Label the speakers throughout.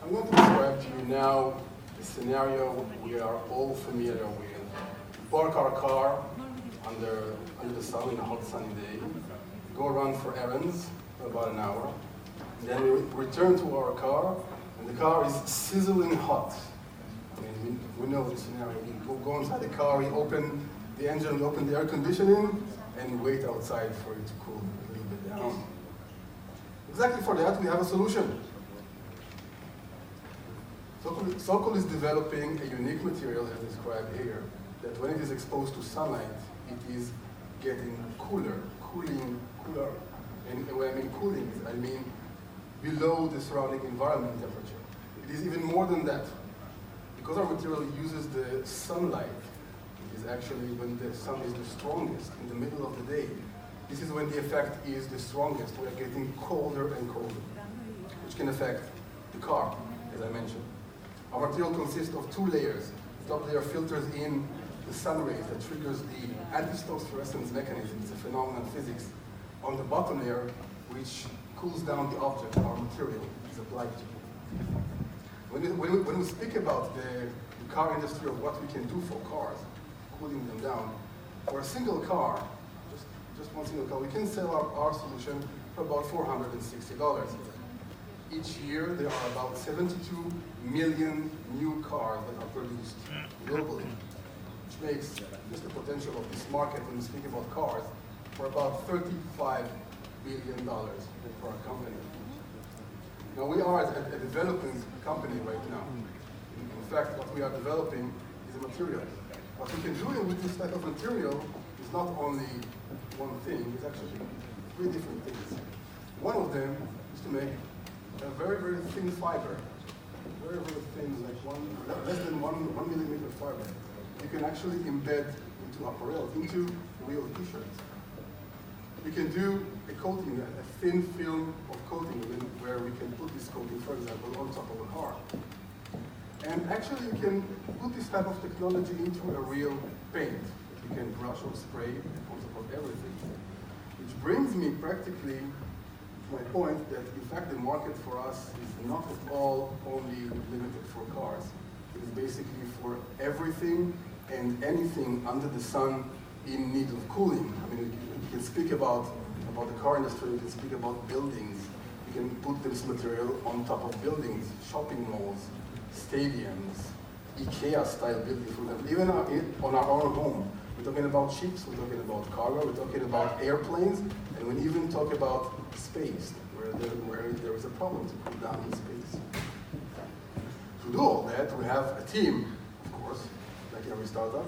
Speaker 1: I'm going to describe to you now a scenario we are all familiar with. We park our car under the sun in a hot sunny day, go around for errands for about an hour, and then we return to our car, and the car is sizzling hot. I mean, we know this scenario. We go inside the car, we open the engine, we open the air conditioning, and we wait outside for it to cool a little bit down. Exactly for that, we have a solution. SolCold is developing a unique material, as described here, that when it is exposed to sunlight, it is getting cooler. And when I mean cooling, I mean below the surrounding environment temperature. It is even more than that. Because our material uses the sunlight, it is actually when the sun is the strongest, in the middle of the day. This is when the effect is the strongest. We are getting colder and colder, which can affect the car, as I mentioned. Our material consists of two layers. The top layer filters in the sun rays that triggers the anti-stop fluorescence mechanism. It's a phenomenon of physics. On the bottom layer, which cools down the object our material is applied to. When we speak about the car industry, or what we can do for cars, cooling them down, for a single car, just one single car, we can sell our solution for about $460. Each year, there are about 72 million new cars that are produced globally, which makes just the potential of this market, when we speak about cars, for about $35 billion for our company. Now, we are a developing company right now. In fact, what we are developing is a material. What we can do with this type of material is not only one thing, it's actually three different things. One of them is to make a very, very thin fiber, very, very thin, like less than one millimeter fiber. You can actually embed into apparel, into real t-shirts. We can do a coating, a thin film of coating, where we can put this coating, for example, on top of a car. And actually, you can put this type of technology into a real paint. You can brush or spray on top of everything. Which brings me practically to my point that, in fact, the market for us is not at all only limited for cars. It is basically for everything and anything under the sun in need of cooling. I mean, we can speak about the car industry, we can speak about buildings. We can put this material on top of buildings, shopping malls, stadiums, IKEA-style buildings, for example. Even on our own home. We're talking about ships, we're talking about cargo, we're talking about airplanes, and we even talk about space, where there is a problem to cool down in space. To do all that, we have a team, of course, like every startup.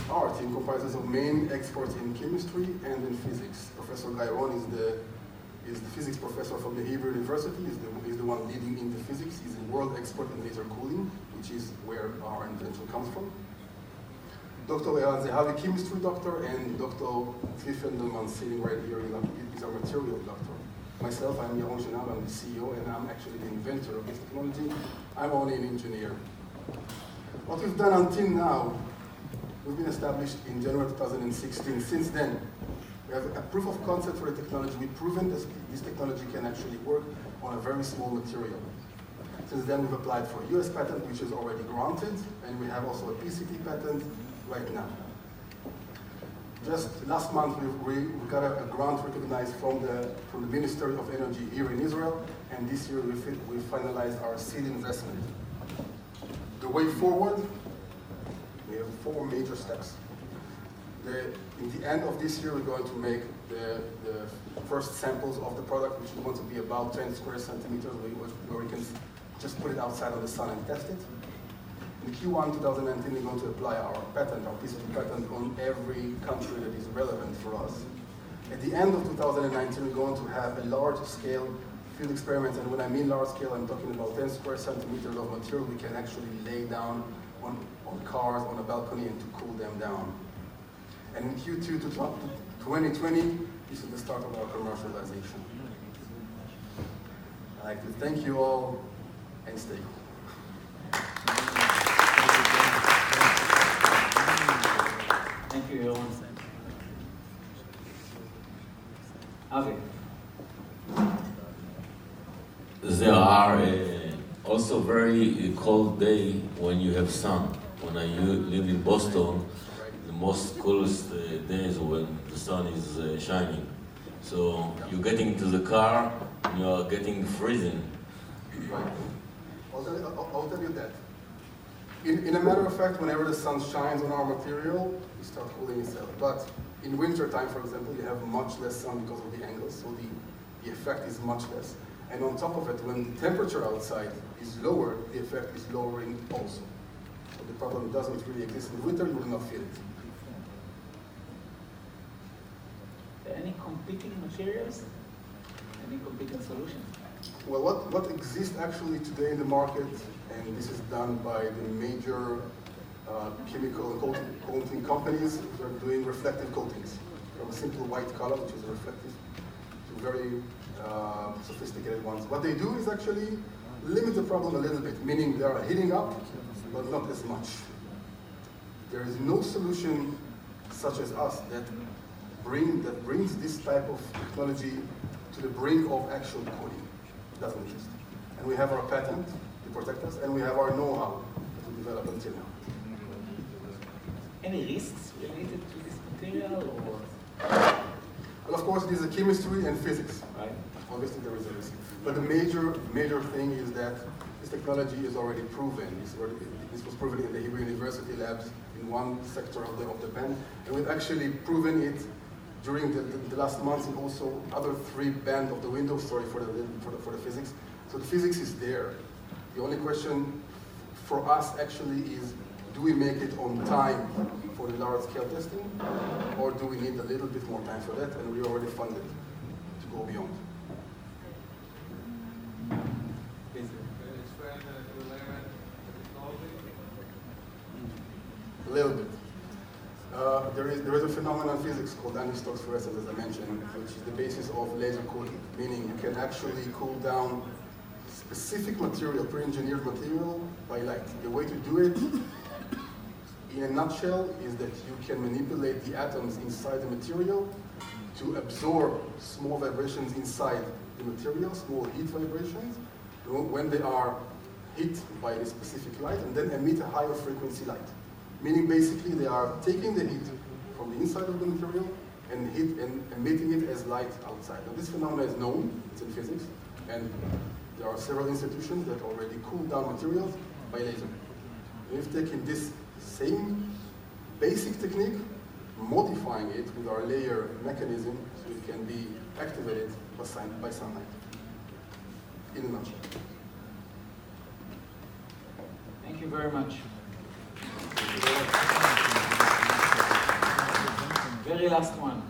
Speaker 1: Our team comprises of main experts in chemistry and in physics. Professor Gairon is the physics professor from the Hebrew University. He's the one leading in the physics. He's a world expert in laser cooling, which is where our invention comes from. Dr. Eran Zehavi, chemistry doctor, and Dr. Tzvi Fendelman, sitting right here, is our material doctor. Myself, I'm Yaron Shenab, I'm the CEO, and I'm actually the inventor of this technology. I'm only an engineer. What we've done until now, we've been established in January 2016. Since then, we have a proof of concept for the technology. We've proven that this technology can actually work on a very small material. Since then, we've applied for a US patent, which is already granted, and we have also a PCT patent right now. Just last month, we got a grant recognized from the Ministry of Energy here in Israel, and this year we finalized our seed investment. The way forward, we have 4 major steps. In the end of this year, we're going to make the first samples of the product, which is going to be about 10 square centimeters, where we can just put it outside of the sun and test it. In Q1 2019, we're going to apply our patent, our piece of patent, on every country that is relevant for us. At the end of 2019, we're going to have a large-scale field experiment, and when I mean large-scale, I'm talking about 10 square centimeters of material we can actually lay down on cars, on a balcony, and to cool them down. And in Q2 2020, this is the start of our commercialization. I'd like to thank you all, and stay cool.
Speaker 2: Thank you, Yaron. Avi.
Speaker 3: There are Also very cold day when you have sun. When I live in Boston, the most coolest days when the sun is shining. So you're getting into the car and you are getting freezing.
Speaker 1: Right. I'll tell you that. In a matter of fact, whenever the sun shines on our material, we start cooling itself. But in winter time, for example, you have much less sun because of the angles, so the effect is much less. And on top of it, when the temperature outside is lower, the effect is lowering also. So the problem doesn't really exist. In winter, you will not feel it.
Speaker 2: Are there any competing materials? Any competing solutions?
Speaker 1: Well, what exists actually today in the market, and this is done by the major chemical and coating companies, are doing reflective coatings. From a simple white color, which is reflective, to very sophisticated ones. What they do is actually limit the problem a little bit, meaning they are heating up, but not as much. There is no solution such as us that brings this type of technology to the brink of actual cooling. It doesn't exist. And we have our patent to protect us, and we have our know-how that we developed until now.
Speaker 2: Any risks related to this material, or?
Speaker 1: Well, of course, it is a chemistry and physics.
Speaker 2: Right.
Speaker 1: Obviously, there is a risk. But the major thing is that this technology is already proven. This was proven in the Hebrew University labs in one sector of the pen, and we've actually proven it during the last months in also other 3 band of the window. Sorry for the physics. So the physics is there. The only question for us actually is, do we make it on time for the large-scale testing, or do we need a little bit more time for that? And we already funded to go beyond. A little bit. There is a phenomenon in physics called Einstein's fluorescence, as I mentioned, which is the basis of laser cooling, meaning you can actually cool down specific material, pre-engineered material, by light. The way to do it, in a nutshell, is that you can manipulate the atoms inside the material to absorb small vibrations inside the material, small heat vibrations, when they are hit by a specific light, and then emit a higher frequency light. Meaning basically they are taking the heat from the inside of the material and emitting it as light outside. Now this phenomenon is known, it's in physics, and there are several institutions that already cool down materials by laser. We've taken this same basic technique, modifying it with our layer mechanism so it can be activated by sunlight. In a nutshell.
Speaker 2: Thank you very much. Very last one.